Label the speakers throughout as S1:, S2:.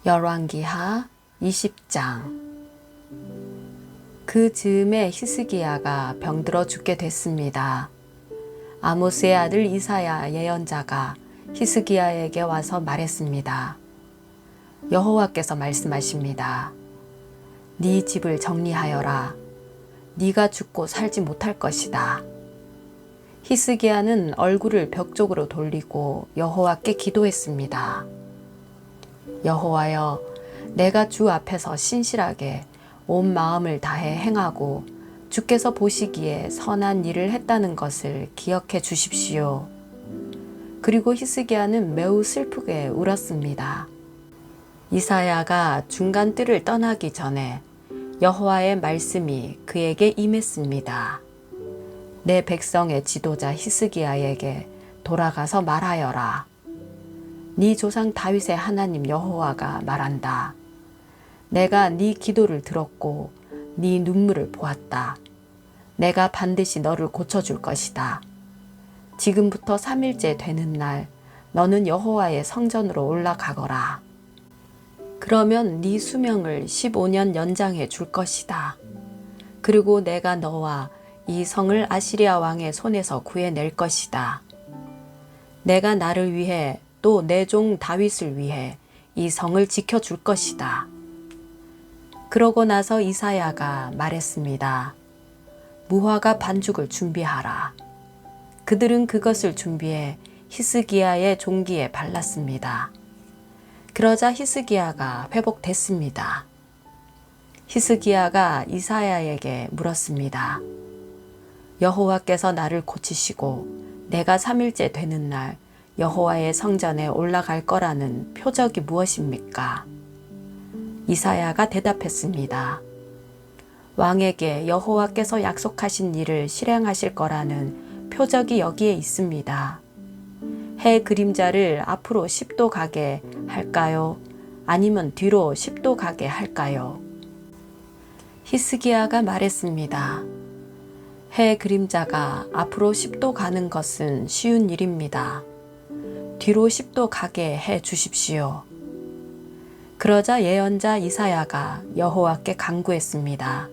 S1: 열왕기하 20장. 그 즈음에 히스기야가 병들어 죽게 됐습니다. 아모스의 아들 이사야 예언자가 히스기야에게 와서 말했습니다. 여호와께서 말씀하십니다. 네 집을 정리하여라. 네가 죽고 살지 못할 것이다. 히스기야는 얼굴을 벽 쪽으로 돌리고 여호와께 기도했습니다. 여호와여, 내가 주 앞에서 신실하게 온 마음을 다해 행하고 주께서 보시기에 선한 일을 했다는 것을 기억해 주십시오. 그리고 히스기야는 매우 슬프게 울었습니다. 이사야가 중간 뜰을 떠나기 전에 여호와의 말씀이 그에게 임했습니다. 내 백성의 지도자 히스기야에게 돌아가서 말하여라. 네 조상 다윗의 하나님 여호와가 말한다. 내가 네 기도를 들었고 네 눈물을 보았다. 내가 반드시 너를 고쳐줄 것이다. 지금부터 3일째 되는 날 너는 여호와의 성전으로 올라가거라. 그러면 네 수명을 15년 연장해 줄 것이다. 그리고 내가 너와 이 성을 아시리아 왕의 손에서 구해낼 것이다. 내가 나를 위해 또 내 종 다윗을 위해 이 성을 지켜줄 것이다. 그러고 나서 이사야가 말했습니다. 무화과 반죽을 준비하라. 그들은 그것을 준비해 히스기야의 종기에 발랐습니다. 그러자 히스기야가 회복됐습니다. 히스기야가 이사야에게 물었습니다. 여호와께서 나를 고치시고 내가 3일째 되는 날 여호와의 성전에 올라갈 거라는 표적이 무엇입니까? 이사야가 대답했습니다. 왕에게 여호와께서 약속하신 일을 실행하실 거라는 표적이 여기에 있습니다. 해 그림자를 앞으로 10도 가게 할까요? 아니면 뒤로 10도 가게 할까요? 히스기야가 말했습니다. 해 그림자가 앞으로 10도 가는 것은 쉬운 일입니다. 뒤로 10도 가게 해 주십시오. 그러자 예언자 이사야가 여호와께 간구했습니다.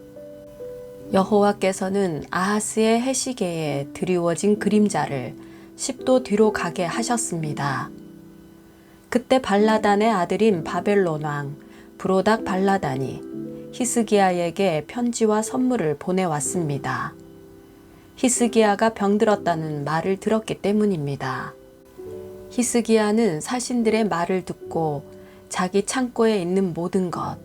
S1: 여호와께서는 아하스의 해시계에 드리워진 그림자를 10도 뒤로 가게 하셨습니다. 그때 발라단의 아들인 바벨론 왕 브로닥 발라단이 히스기야에게 편지와 선물을 보내왔습니다. 히스기야가 병들었다는 말을 들었기 때문입니다. 히스기야는 사신들의 말을 듣고 자기 창고에 있는 모든 것,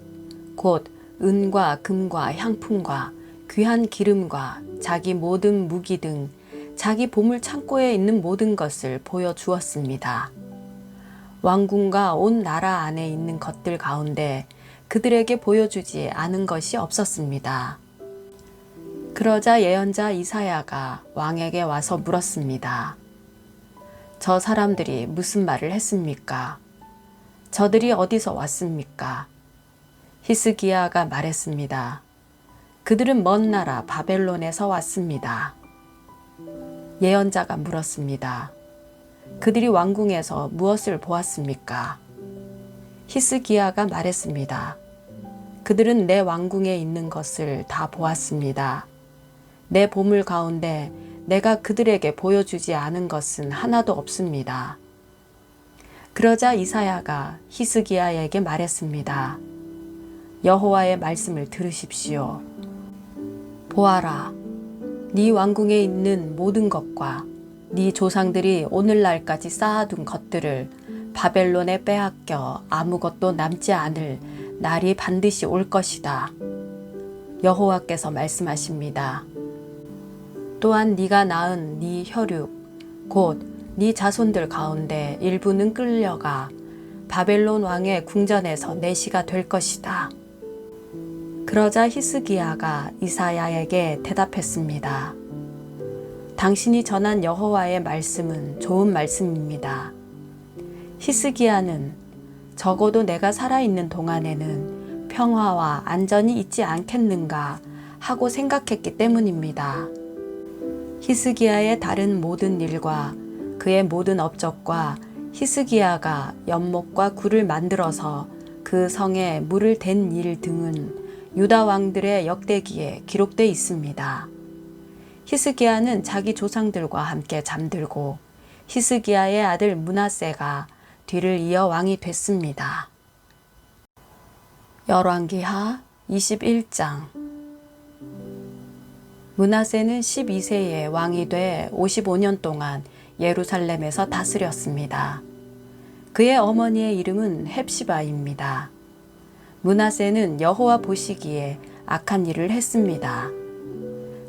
S1: 곧 은과 금과 향품과 귀한 기름과 자기 모든 무기 등 자기 보물 창고에 있는 모든 것을 보여주었습니다. 왕궁과 온 나라 안에 있는 것들 가운데 그들에게 보여주지 않은 것이 없었습니다. 그러자 예언자 이사야가 왕에게 와서 물었습니다. 저 사람들이 무슨 말을 했습니까? 저들이 어디서 왔습니까? 히스기야가 말했습니다. 그들은 먼 나라 바벨론에서 왔습니다. 예언자가 물었습니다. 그들이 왕궁에서 무엇을 보았습니까? 히스기야가 말했습니다. 그들은 내 왕궁에 있는 것을 다 보았습니다. 내 보물 가운데 내가 그들에게 보여주지 않은 것은 하나도 없습니다. 그러자 이사야가 히스기야에게 말했습니다. 여호와의 말씀을 들으십시오. 보아라, 네 왕궁에 있는 모든 것과 네 조상들이 오늘날까지 쌓아둔 것들을 바벨론에 빼앗겨 아무것도 남지 않을 날이 반드시 올 것이다. 여호와께서 말씀하십니다. 또한 네가 낳은 네 혈육, 곧 네 자손들 가운데 일부는 끌려가 바벨론 왕의 궁전에서 내시가 될 것이다. 그러자 히스기야가 이사야에게 대답했습니다. 당신이 전한 여호와의 말씀은 좋은 말씀입니다. 히스기야는 적어도 내가 살아있는 동안에는 평화와 안전이 있지 않겠는가 하고 생각했기 때문입니다. 히스기야의 다른 모든 일과 그의 모든 업적과 히스기야가 연못과 굴을 만들어서 그 성에 물을 댄 일 등은 유다 왕들의 역대기에 기록되어 있습니다. 히스기야는 자기 조상들과 함께 잠들고 히스기야의 아들 므낫세가 뒤를 이어 왕이 됐습니다. 열왕기하 21장. 므낫세는 12세에 왕이 돼 55년 동안 예루살렘에서 다스렸습니다. 그의 어머니의 이름은 헵시바입니다. 므낫세는 여호와 보시기에 악한 일을 했습니다.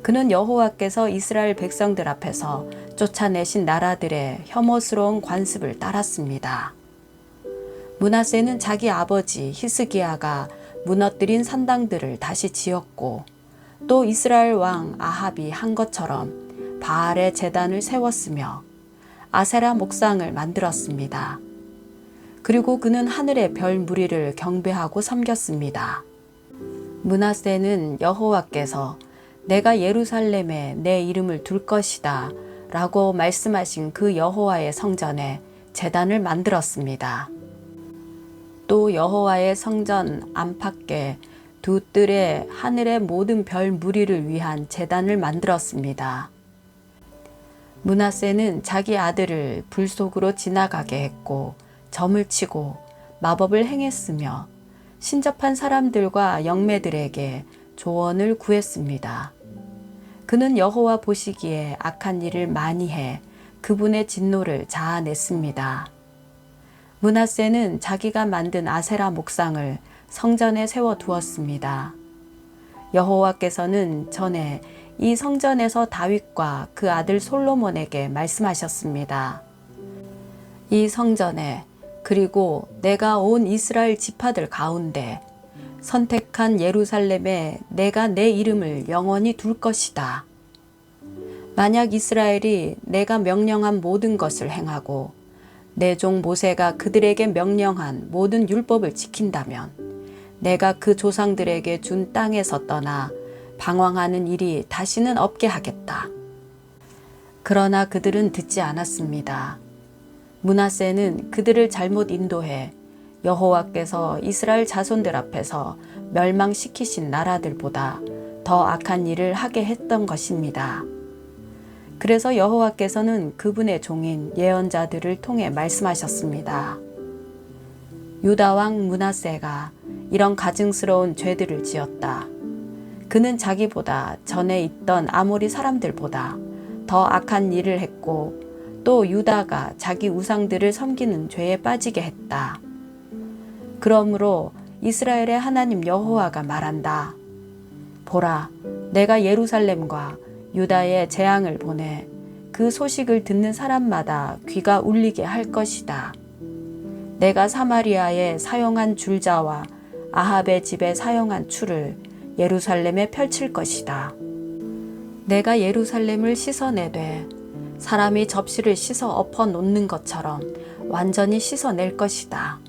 S1: 그는 여호와께서 이스라엘 백성들 앞에서 쫓아내신 나라들의 혐오스러운 관습을 따랐습니다. 므낫세는 자기 아버지 히스기야가 무너뜨린 산당들을 다시 지었고 또 이스라엘 왕 아합이 한 것처럼 바알의 제단을 세웠으며 아세라 목상을 만들었습니다. 그리고 그는 하늘의 별 무리를 경배하고 섬겼습니다. 므낫세는 여호와께서 내가 예루살렘에 내 이름을 둘 것이다 라고 말씀하신 그 여호와의 성전에 제단을 만들었습니다. 또 여호와의 성전 안팎에 두 뜰에 하늘의 모든 별 무리를 위한 제단을 만들었습니다. 므낫세는 자기 아들을 불 속으로 지나가게 했고 점을 치고 마법을 행했으며 신접한 사람들과 영매들에게 조언을 구했습니다. 그는 여호와 보시기에 악한 일을 많이 해 그분의 진노를 자아냈습니다. 므낫세는 자기가 만든 아세라 목상을 성전에 세워두었습니다. 여호와께서는 전에 이 성전에서 다윗과 그 아들 솔로몬에게 말씀하셨습니다. 이 성전에 그리고 내가 온 이스라엘 지파들 가운데 선택한 예루살렘에 내가 내 이름을 영원히 둘 것이다. 만약 이스라엘이 내가 명령한 모든 것을 행하고 내 종 모세가 그들에게 명령한 모든 율법을 지킨다면 내가 그 조상들에게 준 땅에서 떠나 방황하는 일이 다시는 없게 하겠다. 그러나 그들은 듣지 않았습니다. 므낫세는 그들을 잘못 인도해 여호와께서 이스라엘 자손들 앞에서 멸망시키신 나라들보다 더 악한 일을 하게 했던 것입니다. 그래서 여호와께서는 그분의 종인 예언자들을 통해 말씀하셨습니다. 유다 왕 므낫세가 이런 가증스러운 죄들을 지었다. 그는 자기보다 전에 있던 아모리 사람들보다 더 악한 일을 했고 또 유다가 자기 우상들을 섬기는 죄에 빠지게 했다. 그러므로 이스라엘의 하나님 여호와가 말한다. 보라, 내가 예루살렘과 유다에 재앙을 보내 그 소식을 듣는 사람마다 귀가 울리게 할 것이다. 내가 사마리아에 사용한 줄자와 아합의 집에 사용한 추를 예루살렘에 펼칠 것이다. 내가 예루살렘을 씻어내되 사람이 접시를 씻어 엎어 놓는 것처럼 완전히 씻어낼 것이다.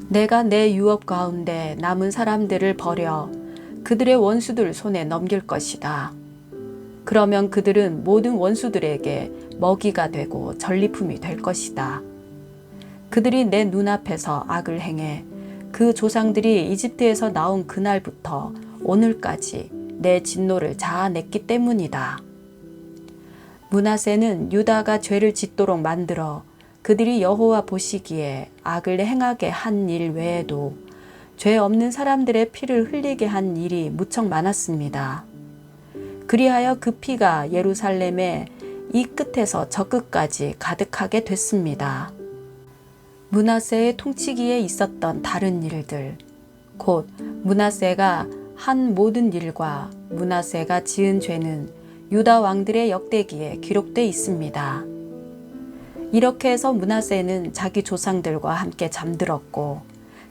S1: 내가 내 유업 가운데 남은 사람들을 버려 그들의 원수들 손에 넘길 것이다. 그러면 그들은 모든 원수들에게 먹이가 되고 전리품이 될 것이다. 그들이 내 눈앞에서 악을 행해 그 조상들이 이집트에서 나온 그날부터 오늘까지 내 진노를 자아냈기 때문이다. 므낫세는 유다가 죄를 짓도록 만들어 그들이 여호와 보시기에 악을 행하게 한 일 외에도 죄 없는 사람들의 피를 흘리게 한 일이 무척 많았습니다. 그리하여 그 피가 예루살렘의 이 끝에서 저 끝까지 가득하게 됐습니다. 므낫세의 통치기에 있었던 다른 일들, 곧 므낫세가 한 모든 일과 므낫세가 지은 죄는 유다 왕들의 역대기에 기록되어 있습니다. 이렇게 해서 므낫세는 자기 조상들과 함께 잠들었고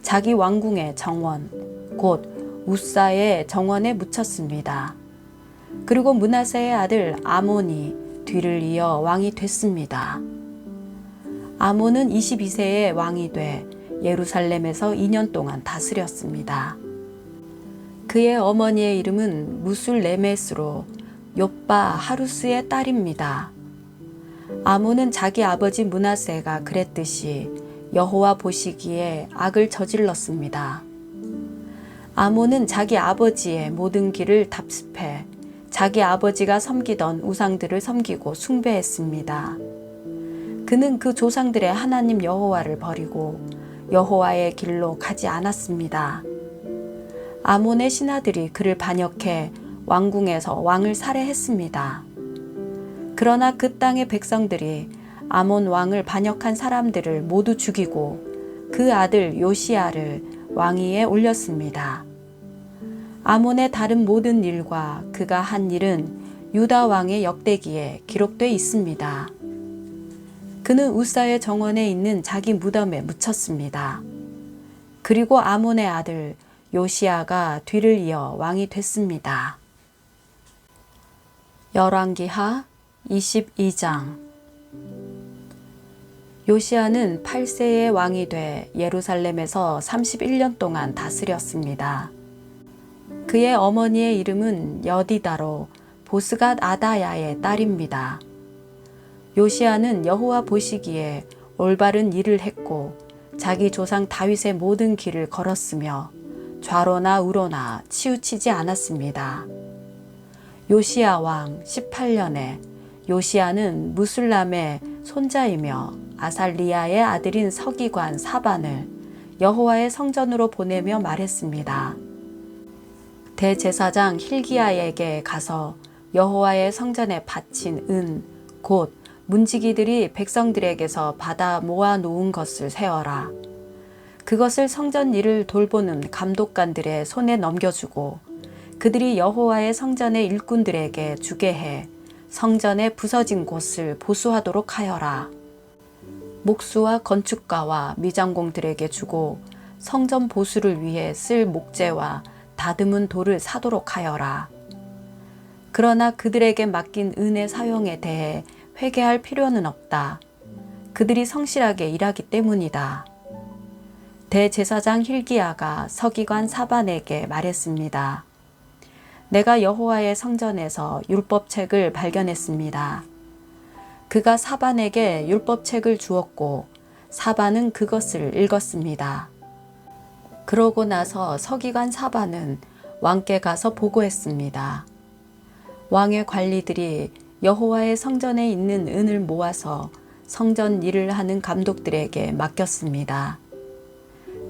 S1: 자기 왕궁의 정원, 곧 우사의 정원에 묻혔습니다. 그리고 므낫세의 아들 아몬이 뒤를 이어 왕이 됐습니다. 아몬은 22세에 왕이 돼 예루살렘에서 2년 동안 다스렸습니다. 그의 어머니의 이름은 무술레메스로 욥바 하루스의 딸입니다. 아몬은 자기 아버지 므낫세가 그랬듯이 여호와 보시기에 악을 저질렀습니다. 아몬은 자기 아버지의 모든 길을 답습해 자기 아버지가 섬기던 우상들을 섬기고 숭배했습니다. 그는 그 조상들의 하나님 여호와를 버리고 여호와의 길로 가지 않았습니다. 아몬의 신하들이 그를 반역해 왕궁에서 왕을 살해했습니다. 그러나 그 땅의 백성들이 아몬 왕을 반역한 사람들을 모두 죽이고 그 아들 요시야를 왕위에 올렸습니다. 아몬의 다른 모든 일과 그가 한 일은 유다 왕의 역대기에 기록되어 있습니다. 그는 우사의 정원에 있는 자기 무덤에 묻혔습니다. 그리고 아몬의 아들 요시야가 뒤를 이어 왕이 됐습니다. 열왕기하 22장. 요시야는 8세의 왕이 돼 예루살렘에서 31년 동안 다스렸습니다. 그의 어머니의 이름은 여디다로 보스갓 아다야의 딸입니다. 요시야는 여호와 보시기에 올바른 일을 했고 자기 조상 다윗의 모든 길을 걸었으며 좌로나 우로나 치우치지 않았습니다. 요시야 왕 18년에 요시야는 무술람의 손자이며 아살리야의 아들인 서기관 사반을 여호와의 성전으로 보내며 말했습니다. 대제사장 힐기야에게 가서 여호와의 성전에 바친 은, 곧 문지기들이 백성들에게서 받아 모아 놓은 것을 세어라. 그것을 성전 일을 돌보는 감독관들의 손에 넘겨주고 그들이 여호와의 성전의 일꾼들에게 주게 해 성전의 부서진 곳을 보수하도록 하여라. 목수와 건축가와 미장공들에게 주고 성전 보수를 위해 쓸 목재와 다듬은 돌을 사도록 하여라. 그러나 그들에게 맡긴 은의 사용에 대해 회개할 필요는 없다. 그들이 성실하게 일하기 때문이다. 대제사장 힐기야가 서기관 사반에게 말했습니다. 내가 여호와의 성전에서 율법책을 발견했습니다. 그가 사반에게 율법책을 주었고 사반은 그것을 읽었습니다. 그러고 나서 서기관 사반은 왕께 가서 보고했습니다. 왕의 관리들이 여호와의 성전에 있는 은을 모아서 성전 일을 하는 감독들에게 맡겼습니다.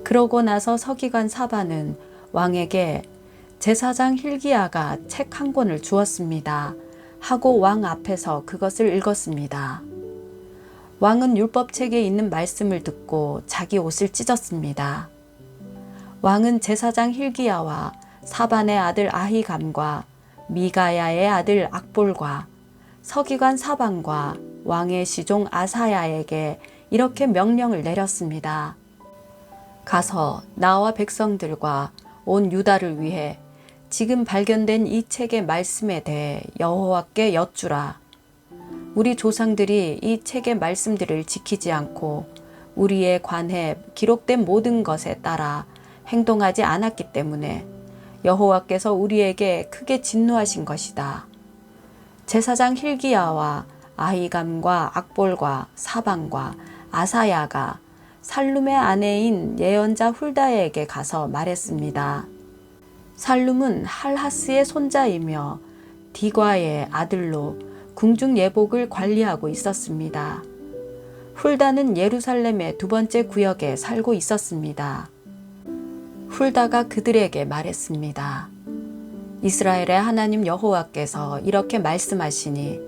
S1: 그러고 나서 서기관 사반은 왕에게 제사장 힐기야가 책 한 권을 주었습니다 하고 왕 앞에서 그것을 읽었습니다. 왕은 율법책에 있는 말씀을 듣고 자기 옷을 찢었습니다. 왕은 제사장 힐기야와 사반의 아들 아히감과 미가야의 아들 악볼과 서기관 사반과 왕의 시종 아사야에게 이렇게 명령을 내렸습니다. 가서 나와 백성들과 온 유다를 위해 지금 발견된 이 책의 말씀에 대해 여호와께 여쭈라. 우리 조상들이 이 책의 말씀들을 지키지 않고 우리에 관해 기록된 모든 것에 따라 행동하지 않았기 때문에 여호와께서 우리에게 크게 진노하신 것이다. 제사장 힐기야와 아히감과 악볼과 사반과 아사야가 살룸의 아내인 예언자 훌다에게 가서 말했습니다. 살룸은 할하스의 손자이며 디과의 아들로 궁중 예복을 관리하고 있었습니다. 훌다는 예루살렘의 두 번째 구역에 살고 있었습니다. 훌다가 그들에게 말했습니다. 이스라엘의 하나님 여호와께서 이렇게 말씀하시니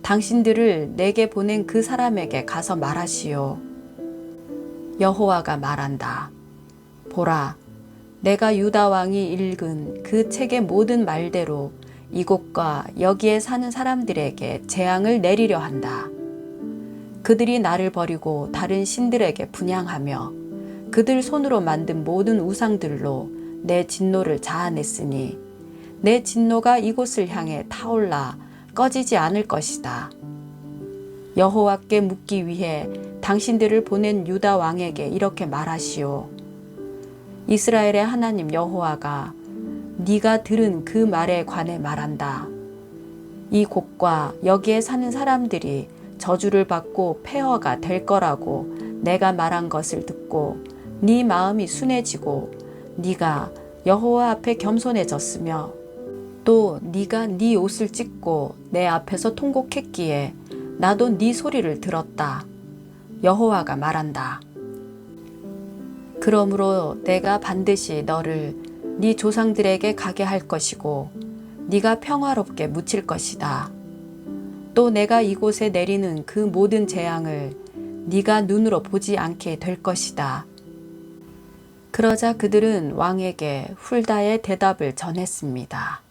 S1: 당신들을 내게 보낸 그 사람에게 가서 말하시오. 여호와가 말한다. 보라, 내가 유다 왕이 읽은 그 책의 모든 말대로 이곳과 여기에 사는 사람들에게 재앙을 내리려 한다. 그들이 나를 버리고 다른 신들에게 분향하며 그들 손으로 만든 모든 우상들로 내 진노를 자아냈으니 내 진노가 이곳을 향해 타올라 꺼지지 않을 것이다. 여호와께 묻기 위해 당신들을 보낸 유다 왕에게 이렇게 말하시오. 이스라엘의 하나님 여호와가 네가 들은 그 말에 관해 말한다. 이 곳과 여기에 사는 사람들이 저주를 받고 폐허가 될 거라고 내가 말한 것을 듣고 네 마음이 순해지고 네가 여호와 앞에 겸손해졌으며 또 네가 네 옷을 찢고 내 앞에서 통곡했기에 나도 네 소리를 들었다. 여호와가 말한다. 그러므로 내가 반드시 너를 네 조상들에게 가게 할 것이고 네가 평화롭게 묻힐 것이다. 또 내가 이곳에 내리는 그 모든 재앙을 네가 눈으로 보지 않게 될 것이다. 그러자 그들은 왕에게 훌다의 대답을 전했습니다.